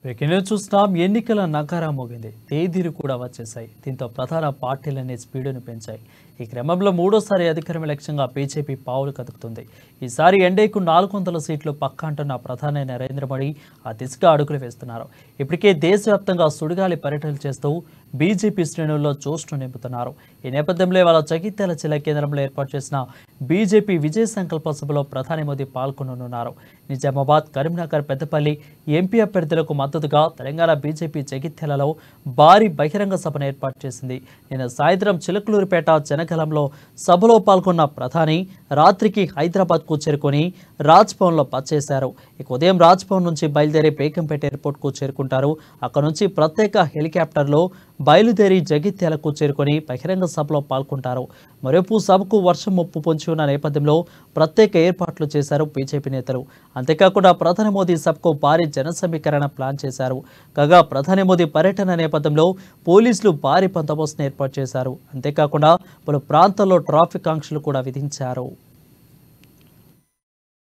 Breaking చూస్తున్నాం. ఎన్నికల నగారా మోగింది, తేదీలు కూడా వచ్చేసాయి. దీంతో ప్రధాన పార్టీలన్నీ స్పీడును పెంచాయి. ఈ క్రమంలో మూడోసారి అధికారం లక్ష్యంగా బీజేపీ పావులు కదుపుతుంది. ఈసారి ఎన్డీఏకు 400 సీట్లు పక్కా అంటున్న ప్రధాని నరేంద్ర మోడీ ఆ దిశగా అడుగులు వేస్తున్నారు. ఇప్పటికే దేశవ్యాప్తంగా సుడిగాలి పర్యటనలు చేస్తూ బీజేపీ శ్రేణుల్లో జోష్ను నింపుతున్నారు. ఈ నేపథ్యంలో ఇవాళ జగిత్యాల జిల్లా కేంద్రంలో ఏర్పాటు చేసిన బీజేపీ విజయ సంకల్ప సభలో ప్రధాని మోదీ పాల్గొననున్నారు. నిజామాబాద్, కరీంనగర్, పెద్దపల్లి ఎంపీ అభ్యర్థులకు మద్దతుగా తెలంగాణ బీజేపీ జగిత్యాలలో భారీ బహిరంగ సభను ఏర్పాటు చేసింది. నిన్న సాయంత్రం చిలకలూరిపేట జనగలంలో సభలో పాల్గొన్న ప్రధాని రాత్రికి హైదరాబాద్కు చేరుకొని రాజ్భవన్లో పచ్చేశారు. ఇక ఉదయం రాజ్భవన్ నుంచి బయలుదేరి బేగంపేట ఎయిర్పోర్ట్కు చేరుకుంటారు. అక్కడ నుంచి ప్రత్యేక హెలికాప్టర్లో బయలుదేరి జగిత్యాలకు చేరుకొని బహిరంగ సభలో పాల్గొంటారు. మరోపు సభకు వర్షం ముప్పు పొంచి ఉన్న నేపథ్యంలో ప్రత్యేక ఏర్పాట్లు చేశారు బీజేపీ నేతలు. అంతేకాకుండా ప్రధాని మోదీ సభకు భారీ జన సమీకరణ ప్లాన్ చేశారు. కాగా ప్రధాని మోదీ పర్యటన నేపథ్యంలో పోలీసులు భారీ బందోబస్తును ఏర్పాటు చేశారు. అంతేకాకుండా పలు ప్రాంతాల్లో ట్రాఫిక్ ఆంక్షలు కూడా విధించారు.